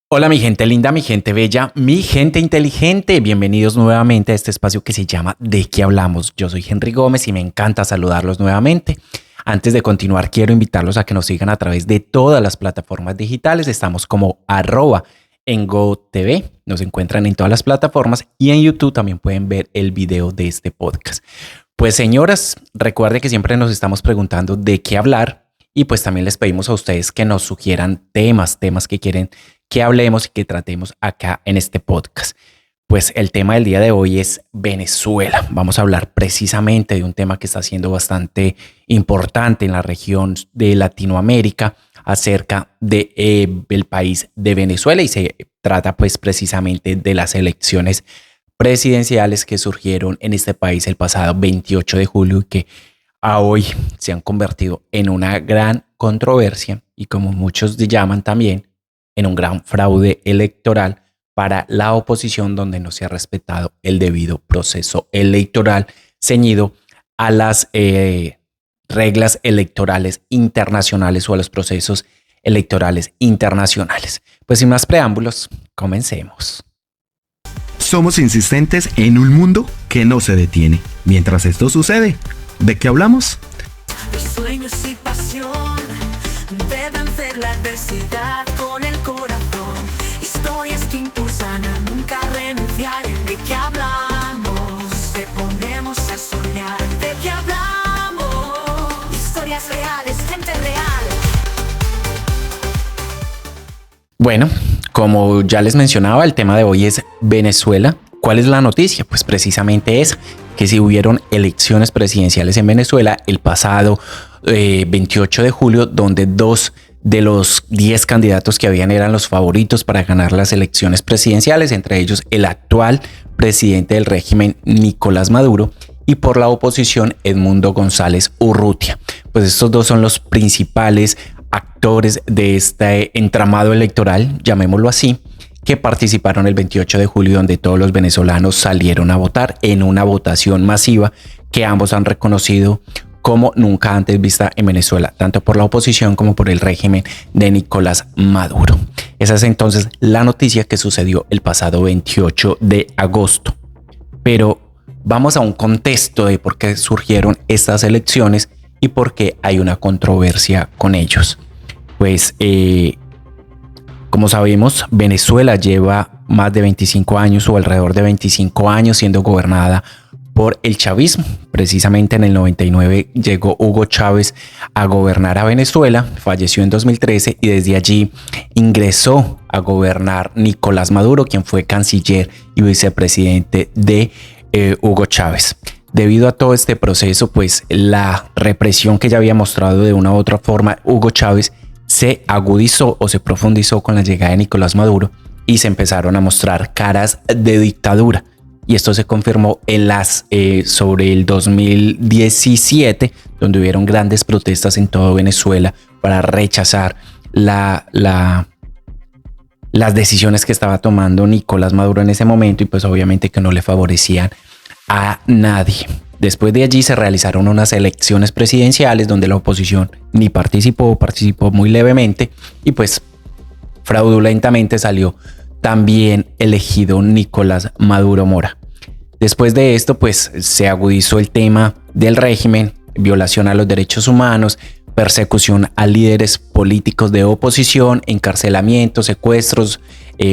Hola mi gente linda, mi gente bella, mi gente inteligente, bienvenidos nuevamente a este espacio que se llama ¿De qué hablamos? Yo soy Henry Gómez y me encanta saludarlos nuevamente. Antes de continuar quiero invitarlos a que nos sigan a través de todas las plataformas digitales, estamos como @engotv, nos encuentran en todas las plataformas y en YouTube también pueden ver el video de este podcast. Pues señoras, recuerden que siempre nos estamos preguntando de qué hablar y pues también les pedimos a ustedes que nos sugieran temas que quieren que hablemos y que tratemos acá en este podcast. Pues el tema del día de hoy es Venezuela. Vamos a hablar precisamente de un tema que está siendo bastante importante en la región de Latinoamérica acerca de el país de Venezuela y se trata pues precisamente de las elecciones presidenciales que surgieron en este país el pasado 28 de julio y que a hoy se han convertido en una gran controversia y como muchos llaman también en un gran fraude electoral para la oposición donde no se ha respetado el debido proceso electoral ceñido a las reglas electorales internacionales o a los procesos electorales internacionales. Pues sin más preámbulos, comencemos. Somos insistentes en un mundo que no se detiene. Mientras esto sucede, ¿de qué hablamos? Sueños y pasión deben ser la adversidad con el corazón. Historias que impulsan a nunca renunciar. ¿De qué hablamos? Te ponemos a soñar. ¿De qué hablamos? Historias reales, gente real. Bueno, como ya les mencionaba, el tema de hoy es Venezuela. ¿Cuál es la noticia? Pues precisamente es que si hubieron elecciones presidenciales en Venezuela el pasado 28 de julio, donde 2 de los 10 candidatos que habían eran los favoritos para ganar las elecciones presidenciales, entre ellos el actual presidente del régimen Nicolás Maduro y por la oposición Edmundo González Urrutia. Pues estos dos son los principales actores de este entramado electoral, llamémoslo así, que participaron el 28 de julio, donde todos los venezolanos salieron a votar en una votación masiva que ambos han reconocido como nunca antes vista en Venezuela, tanto por la oposición como por el régimen de Nicolás Maduro. Esa es entonces la noticia que sucedió el pasado 28 de agosto. Pero vamos a un contexto de por qué surgieron estas elecciones y por qué hay una controversia con ellos. Pues como sabemos, Venezuela lleva más de 25 años o alrededor de 25 años siendo gobernada por el chavismo. Precisamente en el 99 llegó Hugo Chávez a gobernar a Venezuela, falleció en 2013 y desde allí ingresó a gobernar Nicolás Maduro, quien fue canciller y vicepresidente de Hugo Chávez. Debido a todo este proceso, pues la represión que ya había mostrado de una u otra forma Hugo Chávez se agudizó o se profundizó con la llegada de Nicolás Maduro y se empezaron a mostrar caras de dictadura. Y esto se confirmó en sobre el 2017, donde hubieron grandes protestas en todo Venezuela para rechazar las decisiones que estaba tomando Nicolás Maduro en ese momento y pues obviamente que no le favorecían a nadie. Después de allí se realizaron unas elecciones presidenciales donde la oposición ni participó muy levemente y pues fraudulentamente salió también elegido Nicolás Maduro Mora. Después de esto pues se agudizó el tema del régimen, violación a los derechos humanos, persecución a líderes políticos de oposición, encarcelamientos, secuestros,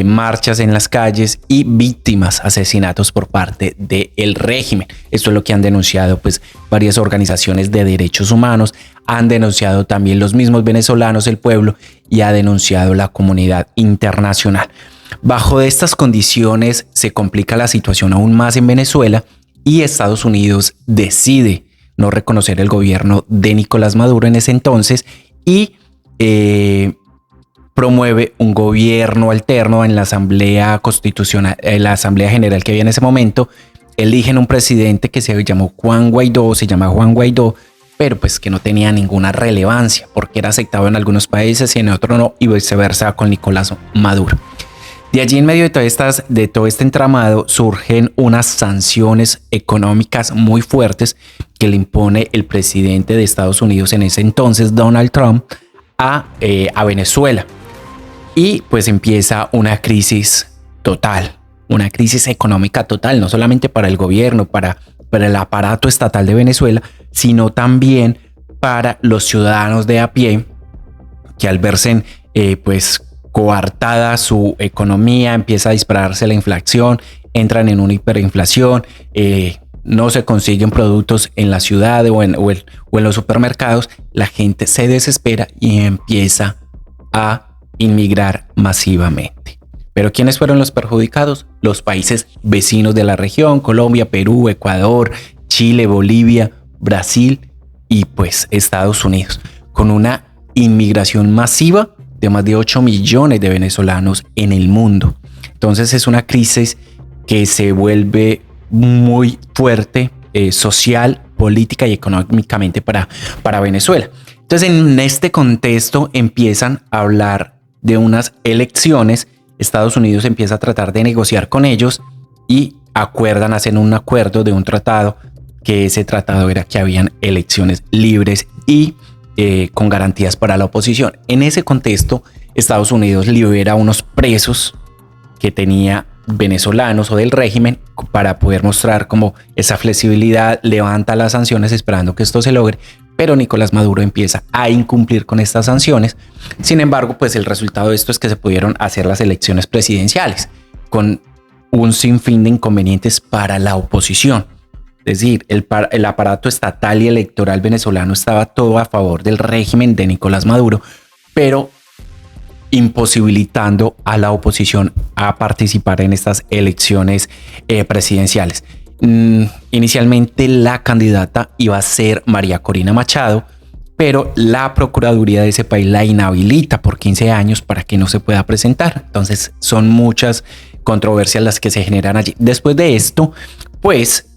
marchas en las calles y víctimas, asesinatos por parte del régimen. Esto es lo que han denunciado pues varias organizaciones de derechos humanos, han denunciado también los mismos venezolanos, el pueblo, y ha denunciado la comunidad internacional. Bajo estas condiciones se complica la situación aún más en Venezuela y Estados Unidos decide no reconocer el gobierno de Nicolás Maduro en ese entonces y promueve un gobierno alterno en la Asamblea Constitucional, en la Asamblea General que había en ese momento. Eligen un presidente que se llama Juan Guaidó, pero pues que no tenía ninguna relevancia porque era aceptado en algunos países y en otros no, y viceversa con Nicolás Maduro. De allí, en medio de todo este entramado, surgen unas sanciones económicas muy fuertes que le impone el presidente de Estados Unidos en ese entonces, Donald Trump, a Venezuela. y pues empieza una crisis total, una crisis económica total, no solamente para el gobierno, para el aparato estatal de Venezuela, sino también para los ciudadanos de a pie, que al verse pues coartada su economía, empieza a dispararse la inflación, entran en una hiperinflación, no se consiguen productos en la ciudad o en los supermercados, la gente se desespera y empieza a inmigrar masivamente. Pero ¿quiénes fueron los perjudicados? Los países vecinos de la región: Colombia, Perú, Ecuador, Chile, Bolivia, Brasil y pues Estados Unidos, con una inmigración masiva de más de 8 millones de venezolanos en el mundo. Entonces es una crisis que se vuelve muy fuerte social, política y económicamente para Venezuela. Entonces en este contexto empiezan a hablar de unas elecciones. Estados Unidos empieza a tratar de negociar con ellos y hacen un acuerdo de un tratado, que ese tratado era que habían elecciones libres y con garantías para la oposición. En ese contexto, Estados Unidos libera unos presos que tenía venezolanos o del régimen para poder mostrar como esa flexibilidad, levanta las sanciones esperando que esto se logre, pero Nicolás Maduro empieza a incumplir con estas sanciones. Sin embargo, pues el resultado de esto es que se pudieron hacer las elecciones presidenciales con un sinfín de inconvenientes para la oposición. Es decir, el aparato estatal y electoral venezolano estaba todo a favor del régimen de Nicolás Maduro, pero imposibilitando a la oposición a participar en estas elecciones presidenciales. Inicialmente la candidata iba a ser María Corina Machado, pero la Procuraduría de ese país la inhabilita por 15 años para que no se pueda presentar. Entonces son muchas controversias las que se generan allí. Después de esto, pues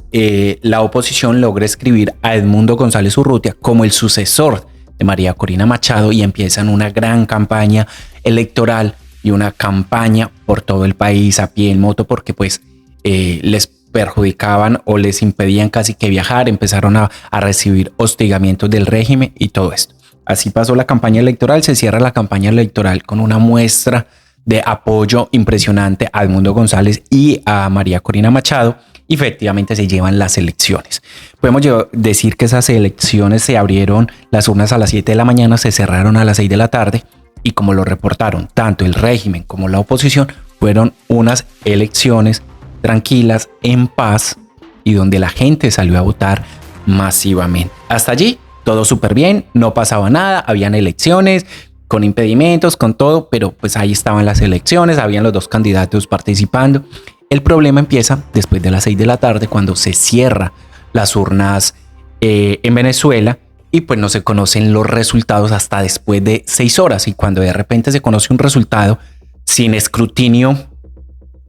la oposición logra escribir a Edmundo González Urrutia como el sucesor de María Corina Machado y empiezan una gran campaña electoral y una campaña por todo el país a pie en moto, porque pues les perjudicaban o les impedían casi que viajar, empezaron a recibir hostigamientos del régimen y todo esto. Así pasó la campaña electoral, se cierra la campaña electoral con una muestra de apoyo impresionante a Edmundo González y a María Corina Machado, y efectivamente se llevan las elecciones. Podemos decir que esas elecciones se abrieron las urnas a las 7 de la mañana, se cerraron a las 6 de la tarde, y como lo reportaron tanto el régimen como la oposición, fueron unas elecciones tranquilas, en paz, y donde la gente salió a votar masivamente. Hasta allí todo súper bien, no pasaba nada, habían elecciones con impedimentos, con todo, pero pues ahí estaban las elecciones, habían los dos candidatos participando. El problema empieza después de las 6 de la tarde, cuando se cierra las urnas en Venezuela, y pues no se conocen los resultados hasta después de 6 horas. Y cuando de repente se conoce un resultado sin escrutinio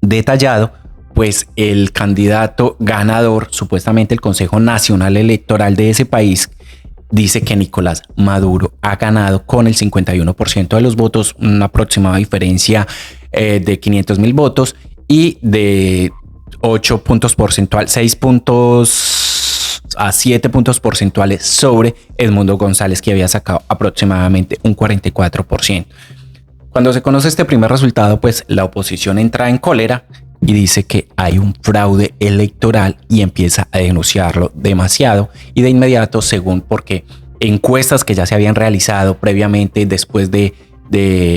detallado, pues el candidato ganador, supuestamente el Consejo Nacional Electoral de ese país, dice que Nicolás Maduro ha ganado con el 51% de los votos, una aproximada diferencia de 500,000 votos y de 8 puntos porcentuales, 6 puntos a 7 puntos porcentuales sobre Edmundo González, que había sacado aproximadamente un 44%. Cuando se conoce este primer resultado, pues la oposición entra en cólera y dice que hay un fraude electoral y empieza a denunciarlo demasiado, y de inmediato, según porque encuestas que ya se habían realizado previamente después de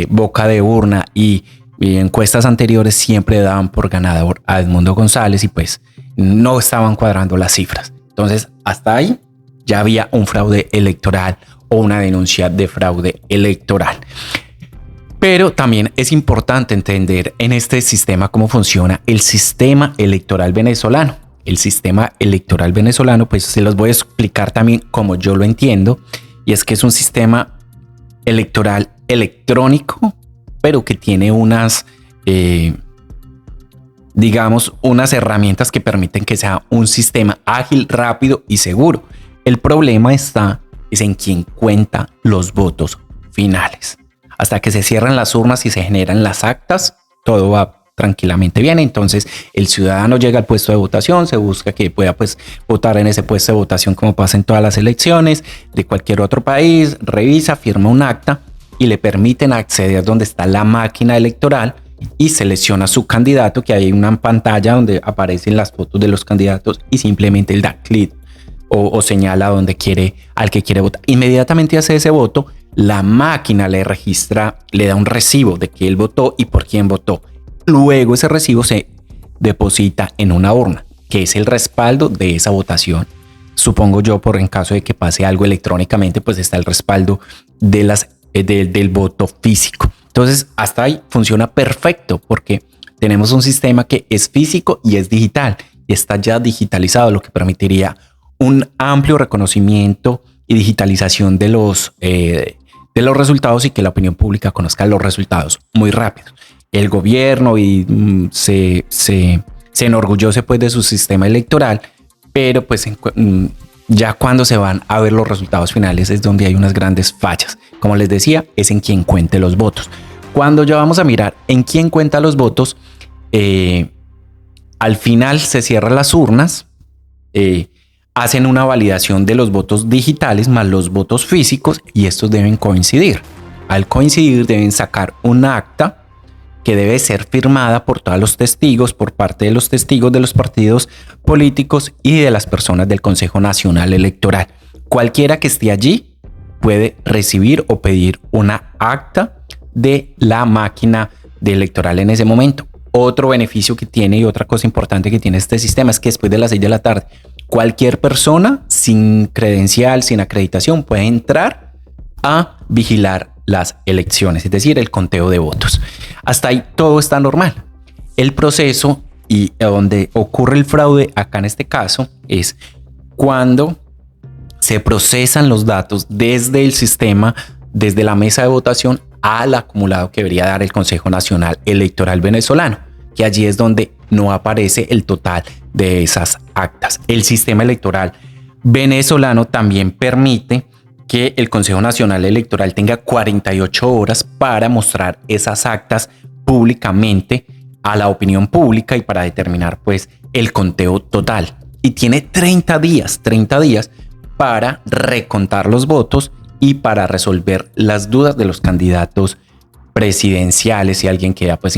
boca de urna y encuestas anteriores, siempre daban por ganador a Edmundo González, y pues no estaban cuadrando las cifras. Entonces hasta ahí ya había un fraude electoral o una denuncia de fraude electoral. Pero también es importante entender en este sistema cómo funciona el sistema electoral venezolano. El sistema electoral venezolano, pues se los voy a explicar también como yo lo entiendo, y es que es un sistema electoral electrónico, pero que tiene unas, unas herramientas que permiten que sea un sistema ágil, rápido y seguro. El problema es en quien cuenta los votos finales. Hasta que se cierran las urnas y se generan las actas, todo va tranquilamente bien. Entonces el ciudadano llega al puesto de votación, se busca que pueda pues votar en ese puesto de votación como pasa en todas las elecciones de cualquier otro país, revisa, firma un acta y le permiten acceder donde está la máquina electoral y selecciona su candidato, que hay una pantalla donde aparecen las fotos de los candidatos y simplemente él da clic o señala donde quiere, al que quiere votar. Inmediatamente hace ese voto, la máquina le registra, le da un recibo de que él votó y por quién votó. Luego ese recibo se deposita en una urna, que es el respaldo de esa votación. Supongo yo, en caso de que pase algo electrónicamente, pues está el respaldo de del voto físico. Entonces, hasta ahí funciona perfecto porque tenemos un sistema que es físico y es digital y está ya digitalizado, lo que permitiría un amplio reconocimiento y digitalización de los resultados y que la opinión pública conozca los resultados muy rápido. El gobierno se enorgullece pues de su sistema electoral, pero pues ya cuando se van a ver los resultados finales es donde hay unas grandes fallas. Como les decía, es en quien cuente los votos. Cuando ya vamos a mirar en quién cuenta los votos, al final se cierran las urnas, hacen una validación de los votos digitales más los votos físicos y estos deben coincidir. Al coincidir deben sacar un acta que debe ser firmada por todos los testigos, por parte de los testigos de los partidos políticos y de las personas del Consejo Nacional Electoral. Cualquiera que esté allí puede recibir o pedir una acta de la máquina electoral en ese momento. Otro beneficio que tiene y otra cosa importante que tiene este sistema es que después de las 6 de la tarde, cualquier persona sin credencial, sin acreditación, puede entrar a vigilar las elecciones, es decir, el conteo de votos. Hasta ahí todo está normal. El proceso y donde ocurre el fraude acá en este caso es cuando se procesan los datos desde el sistema, desde la mesa de votación al acumulado que debería dar el Consejo Nacional Electoral venezolano, que allí es donde no aparece el total de esas actas. El sistema electoral venezolano también permite que el Consejo Nacional Electoral tenga 48 horas para mostrar esas actas públicamente a la opinión pública y para determinar pues el conteo total. Y tiene 30 días para recontar los votos y para resolver las dudas de los candidatos presidenciales si alguien queda pues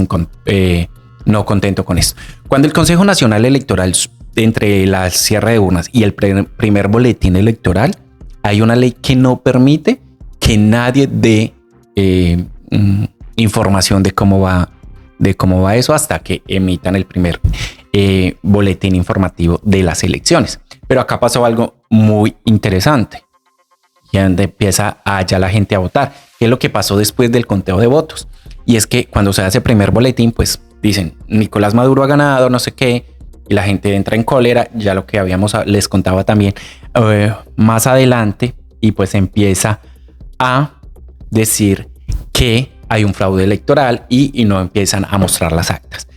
no contento con esto. Cuando el Consejo Nacional Electoral, entre la cierre de urnas y el primer boletín electoral, hay una ley que no permite que nadie dé información de cómo va eso hasta que emitan el primer boletín informativo de las elecciones. Pero acá pasó algo muy interesante y donde empieza ya la gente a votar. ¿Qué es lo que pasó después del conteo de votos? Y es que cuando se hace el primer boletín, pues dicen Nicolás Maduro ha ganado, no sé qué, y la gente entra en cólera, ya lo que les contaba también más adelante, y pues empieza a decir que hay un fraude electoral y no empiezan a mostrar las actas.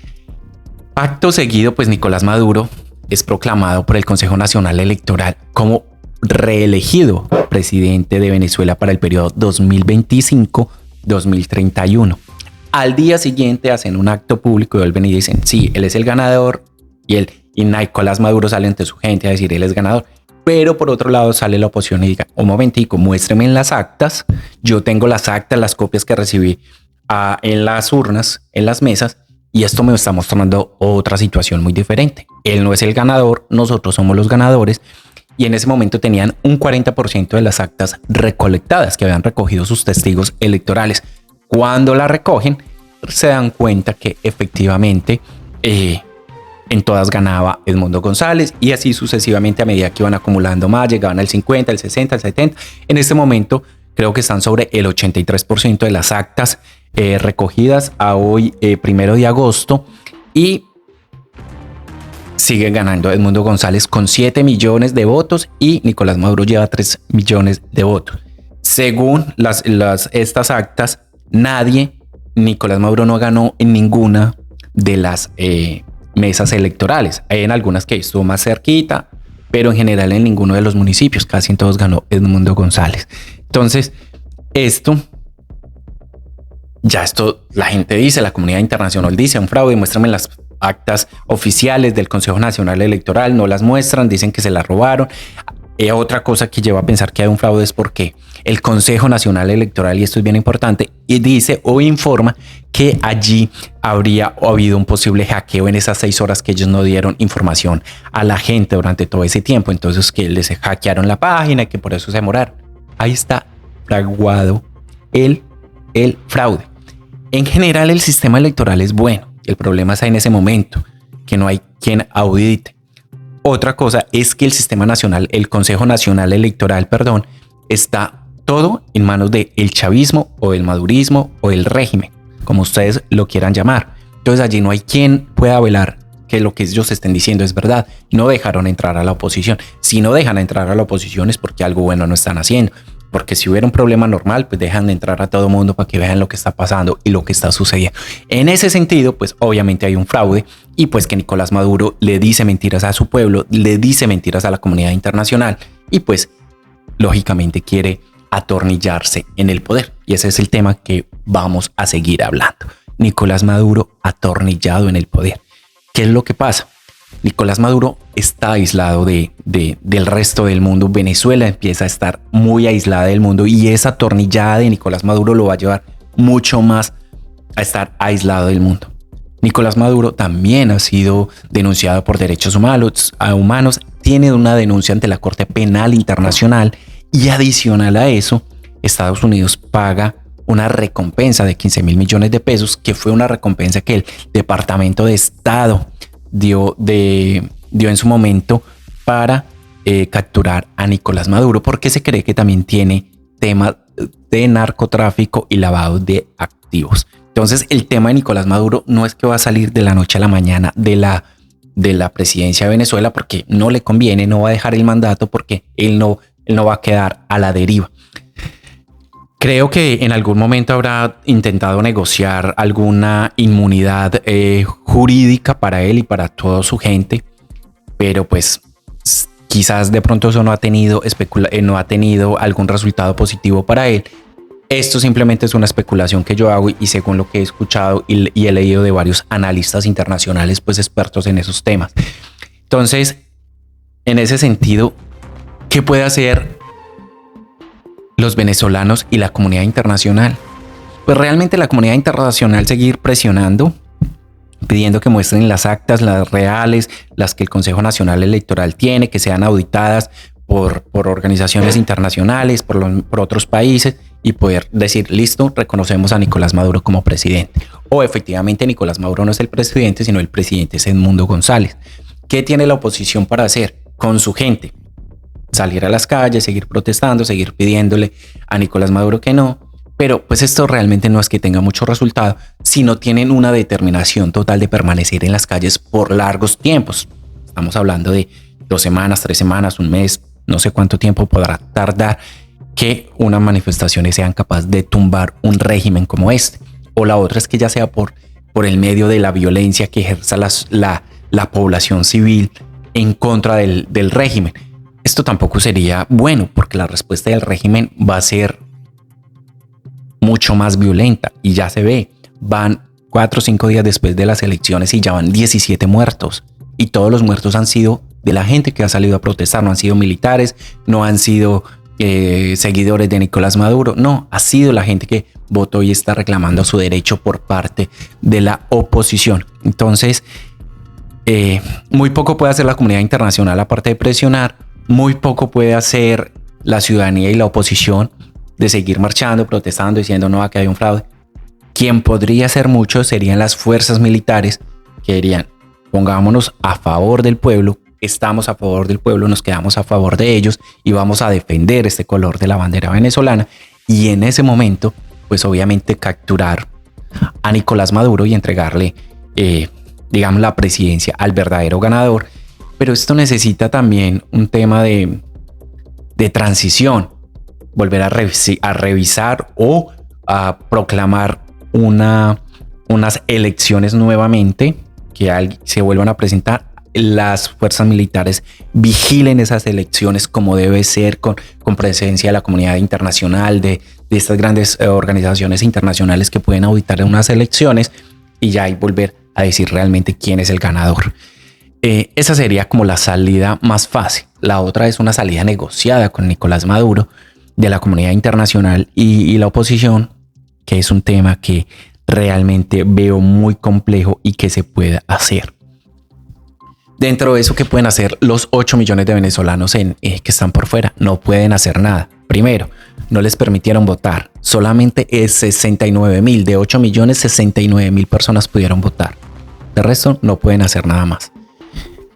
Acto seguido, pues Nicolás Maduro es proclamado por el Consejo Nacional Electoral como reelegido presidente de Venezuela para el periodo 2025-2031. Al día siguiente hacen un acto público y vuelven y dicen, sí, él es el ganador, y Nicolás Maduro sale ante su gente a decir él es ganador. Pero por otro lado sale la oposición y diga, un momentico, muéstreme en las actas, yo tengo las actas, las copias que recibí en las urnas, en las mesas, y esto me está mostrando otra situación muy diferente. Él no es el ganador, nosotros somos los ganadores, y en ese momento tenían un 40% de las actas recolectadas que habían recogido sus testigos electorales. Cuando la recogen, se dan cuenta que efectivamente en todas ganaba Edmundo González, y así sucesivamente a medida que iban acumulando más, llegaban al 50, al 60, al 70. En este momento creo que están sobre el 83% de las actas recogidas a hoy, 1 de agosto, y sigue ganando Edmundo González con 7 millones de votos y Nicolás Maduro lleva 3 millones de votos. Según estas actas, Nicolás Maduro no ganó en ninguna de las mesas electorales. Hay en algunas que estuvo más cerquita, pero en general en ninguno de los municipios, casi en todos ganó Edmundo González. Entonces, esto la gente dice, la comunidad internacional dice, un fraude, muéstrame las actas oficiales del Consejo Nacional Electoral, no las muestran, dicen que se las robaron. Otra cosa que lleva a pensar que hay un fraude es porque el Consejo Nacional Electoral, y esto es bien importante, y dice o informa que allí habría habido un posible hackeo en esas 6 horas que ellos no dieron información a la gente durante todo ese tiempo. Entonces que les hackearon la página y que por eso se demoraron. Ahí está fraguado el fraude. En general el sistema electoral es bueno. El problema está en ese momento, que no hay quien audite. Otra cosa es que el sistema nacional, el Consejo Nacional Electoral, está todo en manos del chavismo o del madurismo o del régimen, como ustedes lo quieran llamar. Entonces allí no hay quien pueda velar que lo que ellos estén diciendo es verdad. No dejaron entrar a la oposición. Si no dejan entrar a la oposición es porque algo bueno no están haciendo. Porque si hubiera un problema normal, pues dejan de entrar a todo mundo para que vean lo que está pasando y lo que está sucediendo. En ese sentido, pues obviamente hay un fraude, y pues que Nicolás Maduro le dice mentiras a su pueblo, le dice mentiras a la comunidad internacional, y pues lógicamente quiere atornillarse en el poder. Y ese es el tema que vamos a seguir hablando. Nicolás Maduro atornillado en el poder. ¿Qué es lo que pasa? Nicolás Maduro está aislado del resto del mundo. Venezuela empieza a estar muy aislada del mundo, y esa atornillada de Nicolás Maduro lo va a llevar mucho más a estar aislado del mundo. Nicolás Maduro también ha sido denunciado por derechos humanos, tiene una denuncia ante la Corte Penal Internacional, y adicional a eso, Estados Unidos paga una recompensa de 15 mil millones de pesos, que fue una recompensa que el Departamento de Estado dio en su momento para capturar a Nicolás Maduro, porque se cree que también tiene temas de narcotráfico y lavado de activos. Entonces el tema de Nicolás Maduro no es que va a salir de la noche a la mañana de la presidencia de Venezuela, porque no le conviene, no va a dejar el mandato, porque él no va a quedar a la deriva. Creo que en algún momento habrá intentado negociar alguna inmunidad jurídica para él y para toda su gente, pero pues quizás de pronto eso no ha tenido algún resultado positivo para él. Esto simplemente es una especulación que yo hago, y según lo que he escuchado y he leído de varios analistas internacionales, pues expertos en esos temas. Entonces, en ese sentido, ¿qué puede hacer los venezolanos y la comunidad internacional? Pues realmente la comunidad internacional seguir presionando, pidiendo que muestren las actas, las reales, las que el Consejo Nacional Electoral tiene, que sean auditadas por organizaciones internacionales, por otros países, y poder decir, listo, reconocemos a Nicolás Maduro como presidente. O efectivamente Nicolás Maduro no es el presidente, sino el presidente es Edmundo González. ¿Qué tiene la oposición para hacer con su gente? Salir a las calles, seguir protestando, seguir pidiéndole a Nicolás Maduro que no. Pero pues esto realmente no es que tenga mucho resultado si no tienen una determinación total de permanecer en las calles por largos tiempos. Estamos hablando de 2 semanas, 3 semanas, un mes, no sé cuánto tiempo podrá tardar que unas manifestaciones sean capaces de tumbar un régimen como este. O la otra es que ya sea por el medio de la violencia que ejerza la población civil en contra del régimen. Esto tampoco sería bueno, porque la respuesta del régimen va a ser mucho más violenta, y ya se ve. Van 4 o 5 días después de las elecciones y ya van 17 muertos, y todos los muertos han sido de la gente que ha salido a protestar. No han sido militares, no han sido seguidores de Nicolás Maduro, no, ha sido la gente que votó y está reclamando su derecho por parte de la oposición. Entonces muy poco puede hacer la comunidad internacional aparte de presionar. Muy poco puede hacer la ciudadanía y la oposición de seguir marchando, protestando, diciendo no, que hay un fraude. Quien podría hacer mucho serían las fuerzas militares, que dirían, pongámonos a favor del pueblo, estamos a favor del pueblo, nos quedamos a favor de ellos y vamos a defender este color de la bandera venezolana. Y en ese momento, pues obviamente capturar a Nicolás Maduro y entregarle, digamos, la presidencia al verdadero ganador. Pero esto necesita también un tema de transición, volver a revisar o a proclamar unas elecciones nuevamente, que se vuelvan a presentar. Las fuerzas militares vigilen esas elecciones como debe ser, con presencia de la comunidad internacional, de estas grandes organizaciones internacionales que pueden auditar unas elecciones, y ya ahí volver a decir realmente quién es el ganador. Esa sería como la salida más fácil. La otra es una salida negociada con Nicolás Maduro, de la comunidad internacional y la oposición, que es un tema que realmente veo muy complejo y que se pueda hacer. Dentro de eso, ¿qué pueden hacer los 8 millones de venezolanos que están por fuera? No pueden hacer nada. Primero, no les permitieron votar. Solamente 69,000 de 8 millones, 69,000 personas pudieron votar. De resto, no pueden hacer nada más.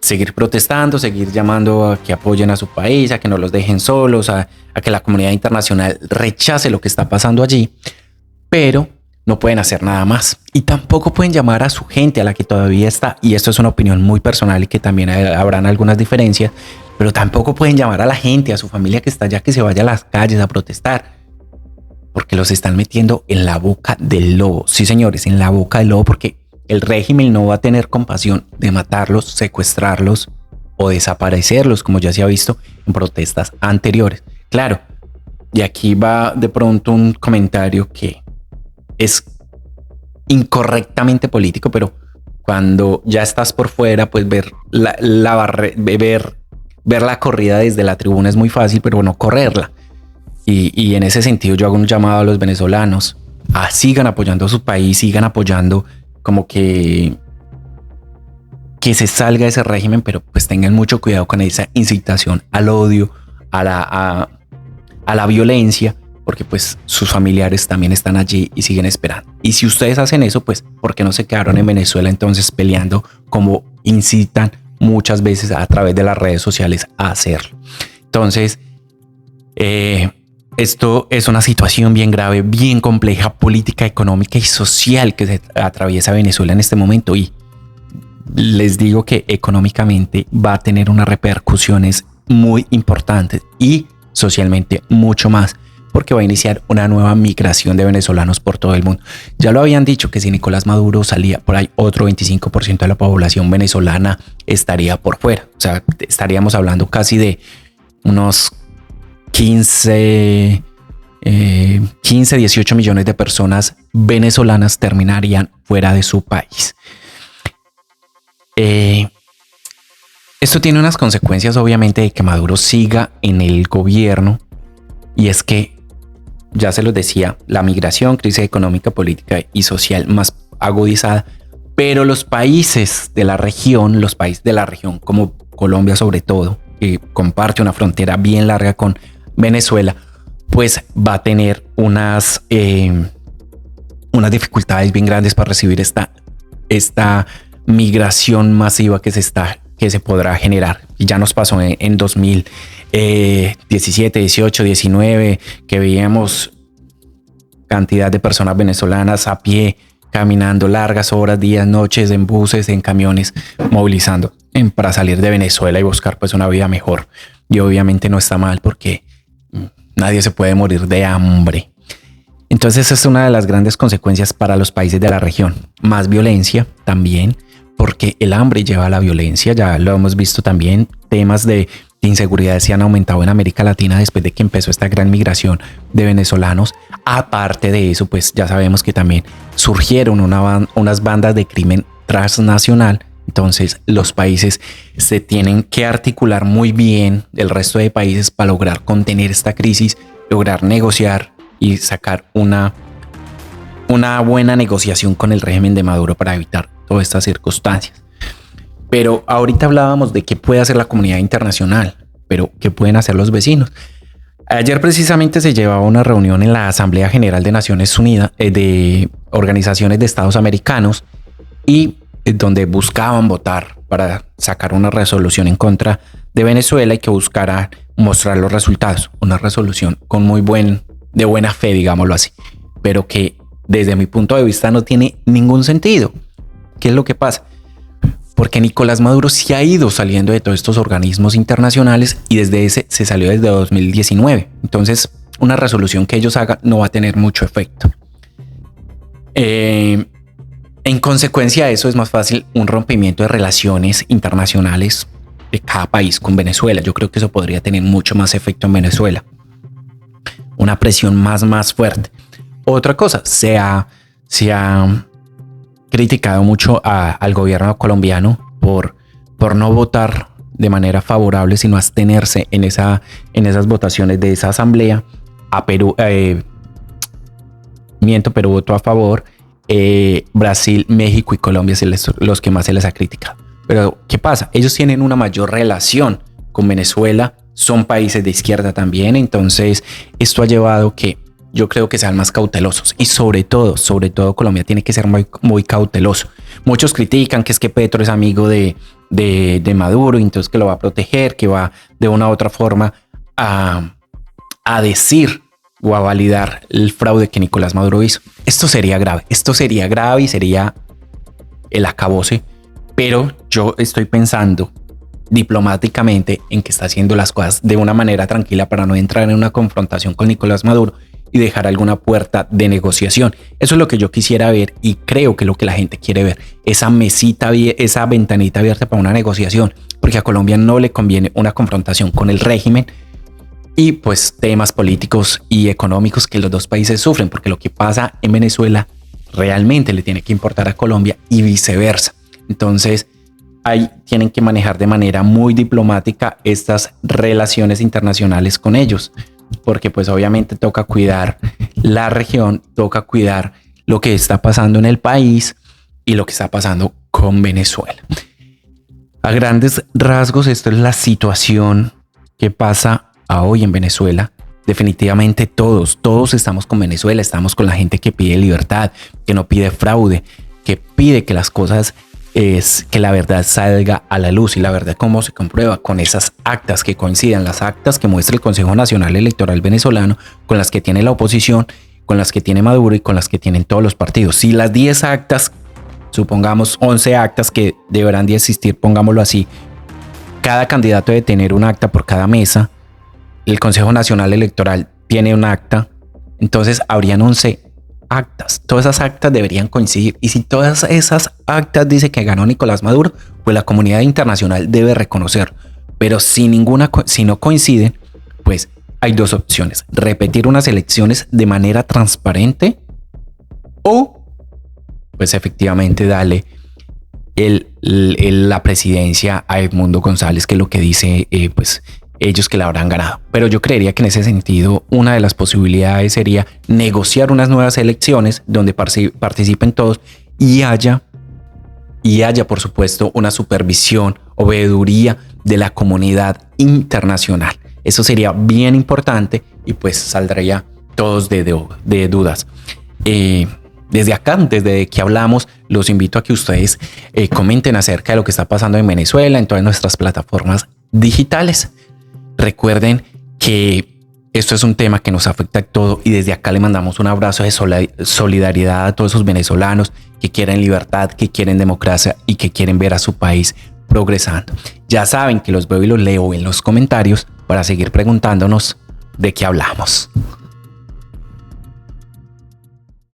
Seguir protestando, seguir llamando a que apoyen a su país, a que no los dejen solos, a que la comunidad internacional rechace lo que está pasando allí, pero no pueden hacer nada más. Y tampoco pueden llamar a su gente, a la que todavía está, y esto es una opinión muy personal y que también habrán algunas diferencias, pero tampoco pueden llamar a la gente, a su familia que está allá, que se vaya a las calles a protestar, porque los están metiendo en la boca del lobo. Sí, señores, en la boca del lobo, porque el régimen no va a tener compasión de matarlos, secuestrarlos o desaparecerlos, como ya se ha visto en protestas anteriores. Claro, y aquí va de pronto un comentario que es incorrectamente político, pero cuando ya estás por fuera, pues ver la corrida desde la tribuna es muy fácil, pero no correrla. Y en ese sentido yo hago un llamado a los venezolanos a sigan apoyando a su país, sigan apoyando como que se salga ese régimen, pero pues tengan mucho cuidado con esa incitación al odio, a la violencia, porque pues sus familiares también están allí y siguen esperando. Y si ustedes hacen eso, pues ¿por qué no se quedaron en Venezuela entonces peleando como incitan muchas veces a través de las redes sociales a hacerlo? Entonces, esto es una situación bien grave, bien compleja, política, económica y social que se atraviesa Venezuela en este momento. Y les digo que económicamente va a tener unas repercusiones muy importantes y socialmente mucho más, porque va a iniciar una nueva migración de venezolanos por todo el mundo. Ya lo habían dicho que si Nicolás Maduro salía por ahí, otro 25% de la población venezolana estaría por fuera. O sea, estaríamos hablando casi de unos 18 millones de personas venezolanas terminarían fuera de su país. Esto tiene unas consecuencias, obviamente, de que Maduro siga en el gobierno, y es que, ya se los decía, la migración, crisis económica, política y social más agudizada, pero los países de la región como Colombia sobre todo, que comparte una frontera bien larga con Venezuela, pues va a tener unas dificultades bien grandes para recibir esta migración masiva que se podrá generar. Y ya nos pasó en 2017, 18, 19, que veíamos cantidad de personas venezolanas a pie, caminando largas horas, días, noches, en buses, en camiones, movilizando para salir de Venezuela y buscar pues una vida mejor. Y obviamente no está mal, porque nadie se puede morir de hambre. Entonces es una de las grandes consecuencias para los países de la región. Más violencia también, porque el hambre lleva a la violencia. Ya lo hemos visto también. Temas de inseguridad se han aumentado en América Latina después de que empezó esta gran migración de venezolanos. Aparte de eso, pues ya sabemos que también surgieron unas bandas de crimen transnacional. Entonces los países se tienen que articular muy bien, el resto de países, para lograr contener esta crisis, lograr negociar y sacar una buena negociación con el régimen de Maduro para evitar todas estas circunstancias. Pero ahorita hablábamos de qué puede hacer la comunidad internacional, pero qué pueden hacer los vecinos. Ayer precisamente se llevaba una reunión en la Asamblea General de Naciones Unidas de organizaciones de Estados americanos, y donde buscaban votar para sacar una resolución en contra de Venezuela y que buscara mostrar los resultados. Una resolución de buena fe, digámoslo así, pero que desde mi punto de vista no tiene ningún sentido. ¿Qué es lo que pasa? Porque Nicolás Maduro se ha ido saliendo de todos estos organismos internacionales, y se salió desde 2019. Entonces, una resolución que ellos hagan no va a tener mucho efecto. En consecuencia de eso, es más fácil un rompimiento de relaciones internacionales de cada país con Venezuela. Yo creo que eso podría tener mucho más efecto en Venezuela. Una presión más fuerte. Otra cosa, se ha criticado mucho al gobierno colombiano por no votar de manera favorable, sino abstenerse en esas votaciones de esa asamblea a Perú, Perú votó a favor, Brasil, México y Colombia los que más se les ha criticado. Pero ¿qué pasa? Ellos tienen una mayor relación con Venezuela, son países de izquierda también, entonces esto ha llevado que yo creo que sean más cautelosos y sobre todo Colombia tiene que ser muy, muy cauteloso. Muchos critican que es que Petro es amigo de Maduro y entonces que lo va a proteger, que va de una u otra forma a decir o a validar el fraude que Nicolás Maduro hizo. Esto sería grave y sería el acabose, pero yo estoy pensando diplomáticamente en que está haciendo las cosas de una manera tranquila para no entrar en una confrontación con Nicolás Maduro y dejar alguna puerta de negociación. Eso es lo que yo quisiera ver y creo que lo que la gente quiere ver, esa mesita, esa ventanita abierta para una negociación, porque a Colombia no le conviene una confrontación con el régimen y pues temas políticos y económicos que los dos países sufren, porque lo que pasa en Venezuela realmente le tiene que importar a Colombia y viceversa. Entonces ahí tienen que manejar de manera muy diplomática estas relaciones internacionales con ellos, porque pues obviamente toca cuidar la región, toca cuidar lo que está pasando en el país y lo que está pasando con Venezuela. A grandes rasgos, esto es la situación que pasa hoy en Venezuela. Definitivamente todos estamos con Venezuela, estamos con la gente que pide libertad, que no pide fraude, que pide que las cosas que la verdad salga a la luz. Y la verdad, ¿cómo se comprueba? Con esas actas que coincidan, las actas que muestra el Consejo Nacional Electoral venezolano, con las que tiene la oposición, con las que tiene Maduro y con las que tienen todos los partidos. Si las 10 actas, supongamos 11 actas que deberán de existir, pongámoslo así, cada candidato debe tener un acta por cada mesa, el Consejo Nacional Electoral tiene un acta, entonces habrían 11 actas. Todas esas actas deberían coincidir. Y si todas esas actas dice que ganó Nicolás Maduro, pues la comunidad internacional debe reconocerlo. Pero si no coinciden, pues hay dos opciones: repetir unas elecciones de manera transparente o pues efectivamente darle la presidencia a Edmundo González, que es lo que dice pues ellos que la habrán ganado. Pero yo creería que en ese sentido una de las posibilidades sería negociar unas nuevas elecciones donde participen todos y haya por supuesto una supervisión o veeduría de la comunidad internacional. Eso sería bien importante y pues saldría todos de dudas. Desde acá, desde que hablamos, los invito a que ustedes comenten acerca de lo que está pasando en Venezuela en todas nuestras plataformas digitales. Recuerden que esto es un tema que nos afecta a todos y desde acá le mandamos un abrazo de solidaridad a todos esos venezolanos que quieren libertad, que quieren democracia y que quieren ver a su país progresando. Ya saben que los veo y los leo en los comentarios para seguir preguntándonos de qué hablamos.